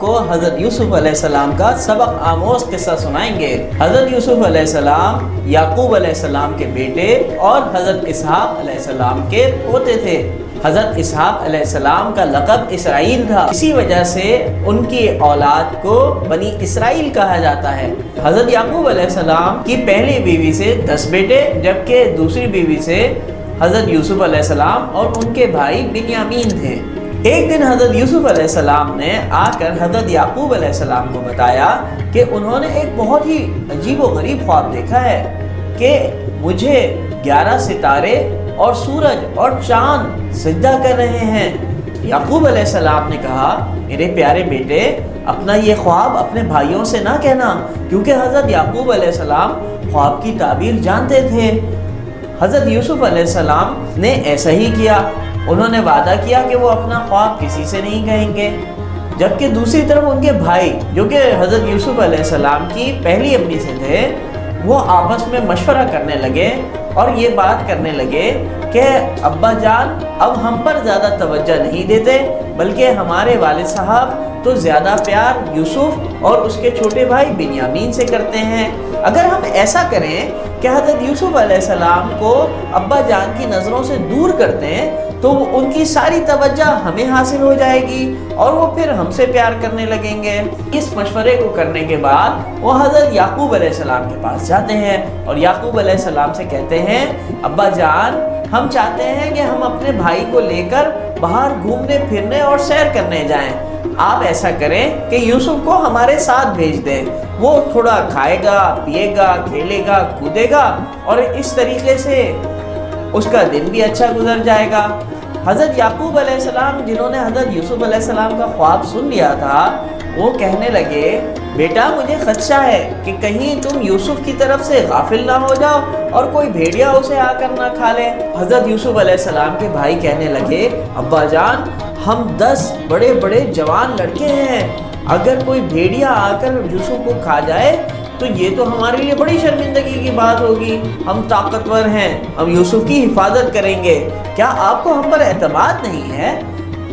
کو حضرت یوسف علیہ السلام کا سبق آموز قصہ سنائیں گے۔ حضرت یوسف علیہ السلام یعقوب علیہ السلام کے بیٹے اور حضرت اسحاق علیہ السلام کے پوتے تھے۔ حضرت اسحاق علیہ السلام کا لقب اسرائیل تھا، اسی وجہ سے ان کی اولاد کو بنی اسرائیل کہا جاتا ہے۔ حضرت یعقوب علیہ السلام کی پہلی بیوی سے 10 بیٹے، جبکہ دوسری بیوی سے حضرت یوسف علیہ السلام اور ان کے بھائی بنیامین تھے۔ ایک دن حضرت یوسف علیہ السلام نے آ کر حضرت یعقوب علیہ السلام کو بتایا کہ انہوں نے ایک بہت ہی عجیب و غریب خواب دیکھا ہے کہ مجھے 11 ستارے اور سورج اور چاند سجدہ کر رہے ہیں۔ یعقوب علیہ السلام نے کہا، میرے پیارے بیٹے، اپنا یہ خواب اپنے بھائیوں سے نہ کہنا، کیونکہ حضرت یعقوب علیہ السلام خواب کی تعبیر جانتے تھے۔ حضرت یوسف علیہ السلام نے ایسا ہی کیا، انہوں نے وعدہ کیا کہ وہ اپنا خواب کسی سے نہیں کہیں گے، جبکہ دوسری طرف ان کے بھائی جو کہ حضرت یوسف علیہ السلام کی پہلی امی سے تھے، وہ آپس میں مشورہ کرنے لگے اور یہ بات کرنے لگے کہ ابا جان اب ہم پر زیادہ توجہ نہیں دیتے، بلکہ ہمارے والد صاحب تو زیادہ پیار یوسف اور اس کے چھوٹے بھائی بنیامین سے کرتے ہیں۔ اگر ہم ایسا کریں کہ حضرت یوسف علیہ السلام کو ابا جان کی نظروں سے دور کرتے ہیں تو ان کی ساری توجہ ہمیں حاصل ہو جائے گی اور وہ پھر ہم سے پیار کرنے لگیں گے۔ اس مشورے کو کرنے کے بعد وہ حضرت یعقوب علیہ السلام کے پاس جاتے ہیں اور یعقوب علیہ السلام سے کہتے ہیں، ابا جان ہم چاہتے ہیں کہ ہم اپنے بھائی کو لے کر باہر گھومنے پھرنے اور سیر کرنے جائیں۔ آپ ایسا کریں کہ یوسف کو ہمارے ساتھ بھیج دیں، وہ تھوڑا کھائے گا، پیے گا، کھیلے گا، کودے گا اور اس طریقے سے اس کا دن بھی اچھا گزر جائے گا۔ حضرت یعقوب علیہ السلام جنہوں نے حضرت یوسف علیہ السلام کا خواب سن لیا تھا، وہ کہنے لگے، بیٹا مجھے خدشہ ہے کہ کہیں تم یوسف کی طرف سے غافل نہ ہو جاؤ اور کوئی بھیڑیا اسے آ کر نہ کھا لے۔ حضرت یوسف علیہ السلام کے بھائی کہنے لگے، ابا جان ہم 10 بڑے بڑے جوان لڑکے ہیں، اگر کوئی بھیڑیا آ کر یوسف کو کھا جائے تو یہ تو ہمارے لیے بڑی شرمندگی کی بات ہوگی۔ ہم طاقتور ہیں، ہم یوسف کی حفاظت کریں گے، کیا آپ کو ہم پر اعتماد نہیں ہے؟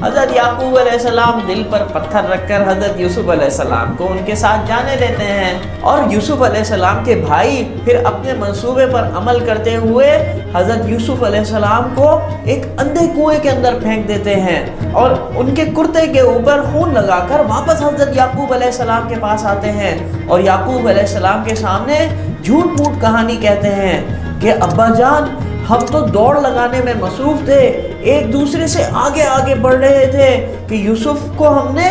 حضرت یعقوب علیہ السلام دل پر پتھر رکھ کر حضرت یوسف علیہ السلام کو ان کے ساتھ جانے دیتے ہیں اور یوسف علیہ السلام کے بھائی پھر اپنے منصوبے پر عمل کرتے ہوئے حضرت یوسف علیہ السلام کو ایک اندھے کنویں کے اندر پھینک دیتے ہیں اور ان کے کرتے کے اوپر خون لگا کر واپس حضرت یعقوب علیہ السلام کے پاس آتے ہیں اور یعقوب علیہ السلام کے سامنے جھوٹ موٹ کہانی کہتے ہیں کہ ابا جان ہم تو دوڑ لگانے میں مصروف تھے، ایک دوسرے سے آگے آگے بڑھ رہے تھے کہ یوسف کو ہم نے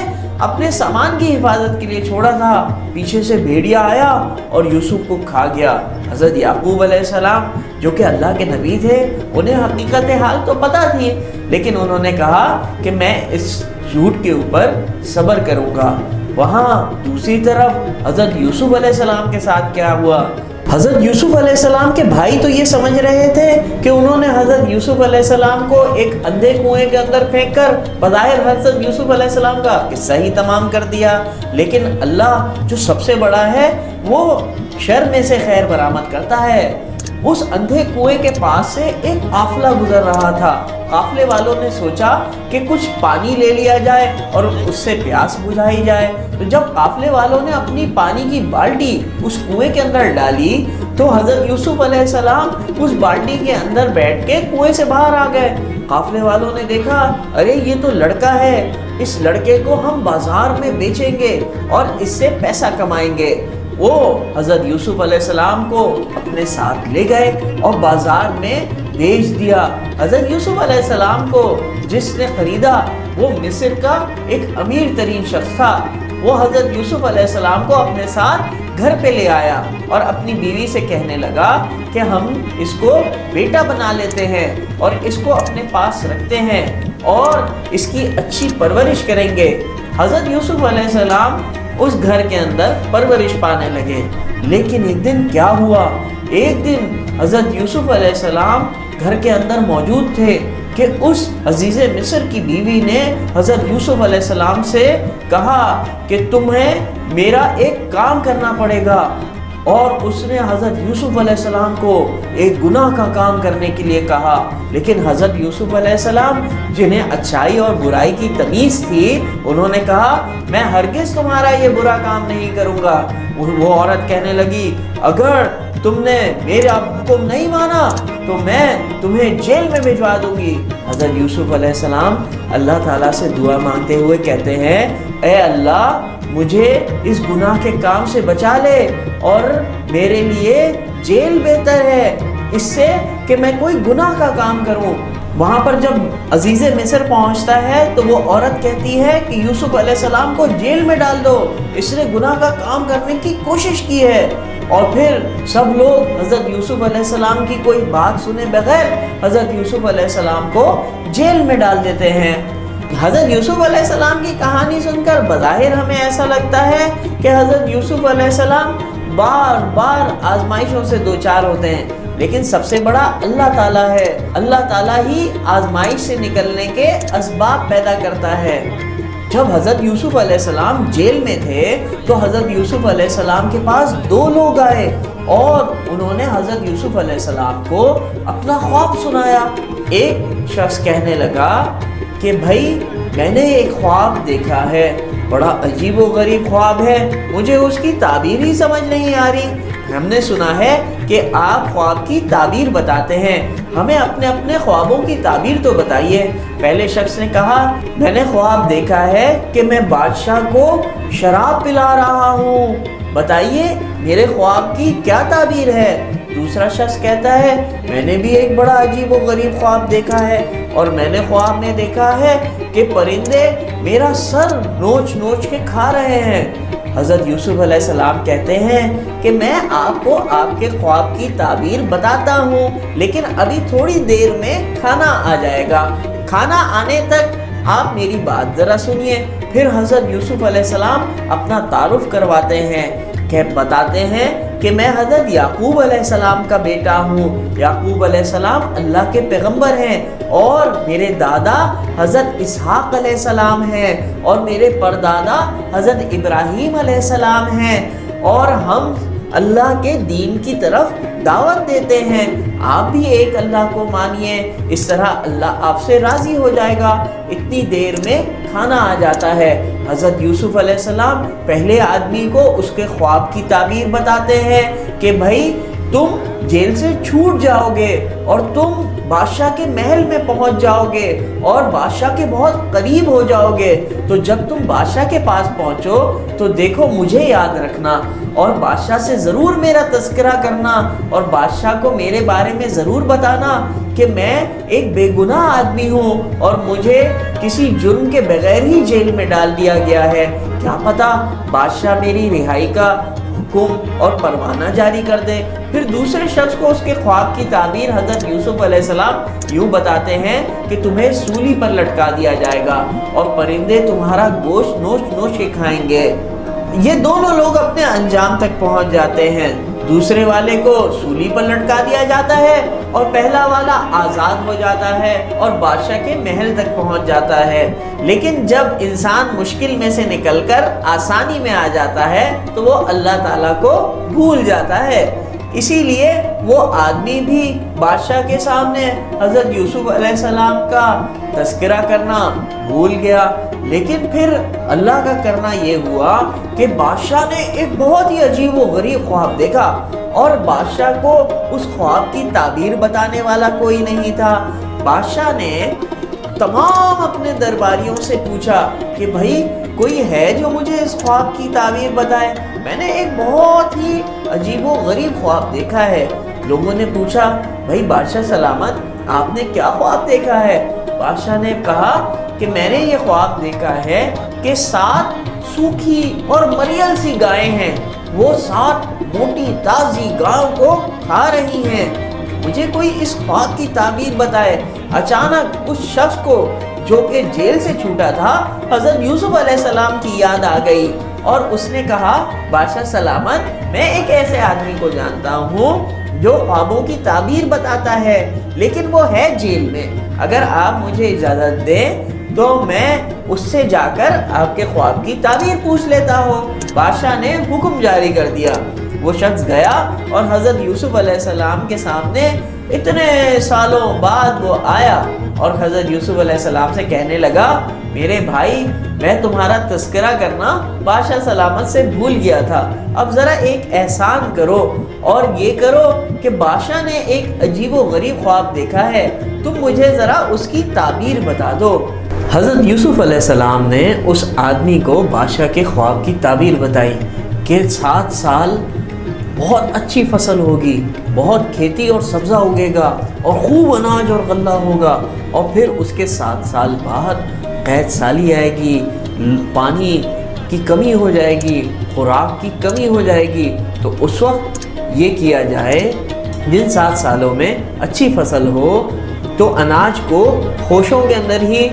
اپنے سامان کی حفاظت کے لیے چھوڑا تھا، پیچھے سے بھیڑیا آیا اور یوسف کو کھا گیا۔ حضرت یعقوب علیہ السلام جو کہ اللہ کے نبی تھے، انہیں حقیقت حال تو پتہ تھی، لیکن انہوں نے کہا کہ میں اس جھوٹ کے اوپر صبر کروں گا۔ وہاں دوسری طرف حضرت یوسف علیہ السلام کے ساتھ کیا ہوا؟ حضرت یوسف علیہ السلام کے بھائی تو یہ سمجھ رہے تھے کہ انہوں نے حضرت یوسف علیہ السلام کو ایک اندھے کنویں کے اندر پھینک کر بظاہر حضرت یوسف علیہ السلام کا قصہ ہی تمام کر دیا، لیکن اللہ جو سب سے بڑا ہے وہ شر میں سے خیر برآمد کرتا ہے۔ اس اندھے کنویں کے پاس سے ایک قافلہ گزر رہا تھا۔ قافلے والوں نے سوچا کہ کچھ پانی لے لیا جائے اور اس سے پیاس بجھائی جائے، تو جب قافلے والوں نے اپنی پانی کی بالٹی اس کنویں کے اندر ڈالی تو حضرت یوسف علیہ السلام اس بالٹی کے اندر بیٹھ کے کنویں سے باہر آ گئے۔ قافلے والوں نے دیکھا، ارے یہ تو لڑکا ہے، اس لڑکے کو ہم بازار میں بیچیں گے اور اس سے پیسہ کمائیں گے۔ وہ حضرت یوسف علیہ السلام کو اپنے ساتھ لے گئے اور بازار میں بیچ دیا۔ حضرت یوسف علیہ السلام کو جس نے خریدا وہ مصر کا ایک امیر ترین شخص تھا۔ وہ حضرت یوسف علیہ السلام کو اپنے ساتھ گھر پہ لے آیا اور اپنی بیوی سے کہنے لگا کہ ہم اس کو بیٹا بنا لیتے ہیں اور اس کو اپنے پاس رکھتے ہیں اور اس کی اچھی پرورش کریں گے۔ حضرت یوسف علیہ السلام اس گھر کے اندر پرورش پانے لگے، لیکن ایک دن کیا ہوا؟ ایک دن حضرت یوسف علیہ السلام گھر کے اندر موجود تھے کہ اس عزیز مصر کی بیوی نے حضرت یوسف علیہ السلام سے کہا کہ تمہیں میرا ایک کام کرنا پڑے گا، اور اس نے حضرت یوسف علیہ السلام کو ایک گناہ کا کام کرنے کے لیے کہا، لیکن حضرت یوسف علیہ السلام جنہیں اچھائی اور برائی کی تمیز تھی، انہوں نے کہا میں ہرگز تمہارا یہ برا کام نہیں کروں گا۔ وہ عورت کہنے لگی اگر تم نے میرا حکم نہیں مانا تو میں تمہیں جیل میں بھجوا دوں گی۔ حضرت یوسف علیہ السلام اللہ تعالیٰ سے دعا مانگتے ہوئے کہتے ہیں اے اللہ مجھے اس گناہ کے کام سے بچا لے، اور میرے لیے جیل بہتر ہے اس سے کہ میں کوئی گناہ کا کام کروں۔ وہاں پر جب عزیز مصر پہنچتا ہے تو وہ عورت کہتی ہے کہ یوسف علیہ السلام کو جیل میں ڈال دو، اس نے گناہ کا کام کرنے کی کوشش کی ہے۔ اور پھر سب لوگ حضرت یوسف علیہ السلام کی کوئی بات سنے بغیر حضرت یوسف علیہ السلام کو جیل میں ڈال دیتے ہیں۔ حضرت یوسف علیہ السلام کی کہانی سن کر بظاہر ہمیں ایسا لگتا ہے کہ حضرت یوسف علیہ السلام بار بار آزمائشوں سے دوچار ہوتے ہیں، لیکن سب سے بڑا اللہ تعالیٰ ہے۔ اللہ تعالیٰ ہی آزمائش سے نکلنے کے اسباب پیدا کرتا ہے۔ جب حضرت یوسف علیہ السلام جیل میں تھے تو حضرت یوسف علیہ السلام کے پاس دو لوگ آئے اور انہوں نے حضرت یوسف علیہ السلام کو اپنا خواب سنایا۔ ایک شخص کہنے لگا کہ بھائی میں نے ایک خواب دیکھا ہے، بڑا عجیب و غریب خواب ہے، مجھے اس کی تعبیر ہی سمجھ نہیں آ رہی۔ ہم نے سنا ہے کہ آپ خواب کی تعبیر بتاتے ہیں، ہمیں اپنے اپنے خوابوں کی تعبیر تو بتائیے۔ پہلے شخص نے کہا میں نے خواب دیکھا ہے کہ میں بادشاہ کو شراب پلا رہا ہوں، بتائیے میرے خواب کی کیا تعبیر ہے۔ دوسرا شخص کہتا ہے میں نے بھی ایک بڑا عجیب و غریب خواب دیکھا ہے، اور میں نے خواب میں دیکھا ہے کہ پرندے میرا سر نوچ نوچ کے کھا رہے ہیں۔ حضرت یوسف علیہ السلام کہتے ہیں کہ میں آپ کو آپ کے خواب کی تعبیر بتاتا ہوں، لیکن ابھی تھوڑی دیر میں کھانا آ جائے گا، کھانا آنے تک آپ میری بات ذرا سنیے۔ پھر حضرت یوسف علیہ السلام اپنا تعارف کرواتے ہیں کہ بتاتے ہیں کہ میں حضرت یعقوب علیہ السلام کا بیٹا ہوں۔ یعقوب علیہ السلام اللہ کے پیغمبر ہیں، اور میرے دادا حضرت اسحاق علیہ السلام ہیں، اور میرے پردادا حضرت ابراہیم علیہ السلام ہیں، اور ہم اللہ کے دین کی طرف دعوت دیتے ہیں، آپ بھی ایک اللہ کو مانیے، اس طرح اللہ آپ سے راضی ہو جائے گا۔ اتنی دیر میں کھانا آ جاتا ہے۔ حضرت یوسف علیہ السلام پہلے آدمی کو اس کے خواب کی تعبیر بتاتے ہیں کہ بھائی تم جیل سے چھوٹ جاؤ گے اور تم بادشاہ کے محل میں پہنچ جاؤ گے اور بادشاہ کے بہت قریب ہو جاؤ گے، تو جب تم بادشاہ کے پاس پہنچو تو دیکھو مجھے یاد رکھنا، اور بادشاہ سے ضرور میرا تذکرہ کرنا، اور بادشاہ کو میرے بارے میں ضرور بتانا کہ میں ایک بے گناہ آدمی ہوں اور مجھے کسی جرم کے بغیر ہی جیل میں ڈال دیا گیا ہے، کیا پتا بادشاہ میری رہائی کا حکم اور پروانہ جاری کر دے۔ پھر دوسرے شخص کو اس کے خواب کی تعبیر حضرت یوسف علیہ السلام یوں بتاتے ہیں کہ تمہیں سولی پر لٹکا دیا جائے گا اور پرندے تمہارا گوشت نوچ نوچ کے کھائیں گے۔ یہ دونوں لوگ اپنے انجام تک پہنچ جاتے ہیں، دوسرے والے کو سولی پر لٹکا دیا جاتا ہے اور پہلا والا آزاد ہو جاتا ہے اور بادشاہ کے محل تک پہنچ جاتا ہے۔ لیکن جب انسان مشکل میں سے نکل کر آسانی میں آ جاتا ہے تو وہ اللہ تعالیٰ کو بھول جاتا ہے، اسی لیے وہ آدمی بھی بادشاہ کے سامنے حضرت یوسف علیہ السلام کا تذکرہ کرنا بھول گیا۔ لیکن پھر اللہ کا کرنا یہ ہوا کہ بادشاہ نے ایک بہت ہی عجیب و غریب خواب دیکھا، اور بادشاہ کو اس خواب کی تعبیر بتانے والا کوئی نہیں تھا۔ بادشاہ نے تمام اپنے درباریوں سے پوچھا کہ بھائی کوئی ہے جو مجھے اس خواب کی تعبیر بتائے، میں نے ایک بہت ہی عجیب و غریب خواب دیکھا ہے۔ لوگوں نے پوچھا بھائی بادشاہ سلامت آپ نے کیا خواب دیکھا ہے؟ بادشاہ نے کہا کہ میں نے یہ خواب دیکھا ہے کہ 7 سوکھی اور مریل سی گائیں ہیں، وہ 7 موٹی تازی گاؤں کو کھا رہی ہیں، مجھے کوئی اس خواب کی تعبیر بتائے۔ اچانک اس شخص کو جو کہ جیل سے چھوٹا تھا حضرت یوسف علیہ السلام کی یاد آ گئی، اور اس نے کہا بادشاہ سلامت میں ایک ایسے آدمی کو جانتا ہوں جو خوابوں کی تعبیر بتاتا ہے، لیکن وہ ہے جیل میں، اگر آپ مجھے اجازت دیں تو میں اس سے جا کر آپ کے خواب کی تعبیر پوچھ لیتا ہوں۔ بادشاہ نے حکم جاری کر دیا۔ وہ شخص گیا اور حضرت یوسف علیہ السلام کے سامنے اتنے سالوں بعد وہ آیا اور حضرت یوسف علیہ السلام سے کہنے لگا میرے بھائی میں تمہارا تذکرہ کرنا بادشاہ سلامت سے بھول گیا تھا، اب ذرا ایک احسان کرو اور یہ کرو کہ بادشاہ نے ایک عجیب و غریب خواب دیکھا ہے، تم مجھے ذرا اس کی تعبیر بتا دو۔ حضرت یوسف علیہ السلام نے اس آدمی کو بادشاہ کے خواب کی تعبیر بتائی کہ 7 سال بہت اچھی فصل ہوگی، بہت کھیتی اور سبزہ اگے گا اور خوب اناج اور غلہ ہوگا، اور پھر اس کے 7 سال بعد قحط سالی آئے گی، پانی کی کمی ہو جائے گی، خوراک کی کمی ہو جائے گی، تو اس وقت یہ کیا جائے جن 7 سالوں میں اچھی فصل ہو تو اناج کو خوشوں کے اندر ہی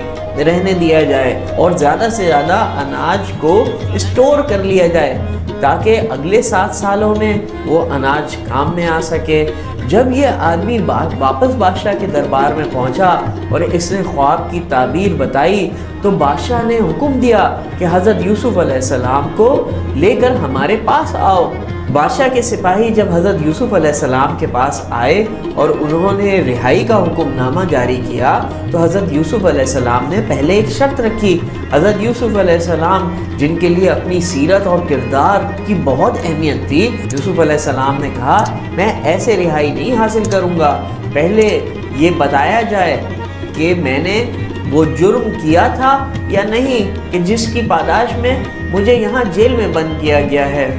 رہنے دیا جائے اور زیادہ سے زیادہ اناج کو اسٹور کر لیا جائے تاکہ اگلے 7 سالوں میں وہ اناج کام میں آ سکے۔ جب یہ آدمی واپس بادشاہ کے دربار میں پہنچا اور اس نے خواب کی تعبیر بتائی تو بادشاہ نے حکم دیا کہ حضرت یوسف علیہ السلام کو لے کر ہمارے پاس آؤ۔ بادشاہ کے سپاہی جب حضرت یوسف علیہ السلام کے پاس آئے اور انہوں نے رہائی کا حکم نامہ جاری کیا تو حضرت یوسف علیہ السلام نے پہلے ایک شرط رکھی۔ حضرت یوسف علیہ السلام جن کے لیے اپنی سیرت اور کردار کی بہت اہمیت تھی، یوسف علیہ السلام نے کہا میں ایسے رہائی نہیں حاصل کروں گا، پہلے یہ بتایا جائے کہ میں نے وہ جرم کیا تھا یا نہیں کہ جس کی پاداش میں مجھے یہاں جیل میں بند کیا گیا ہے۔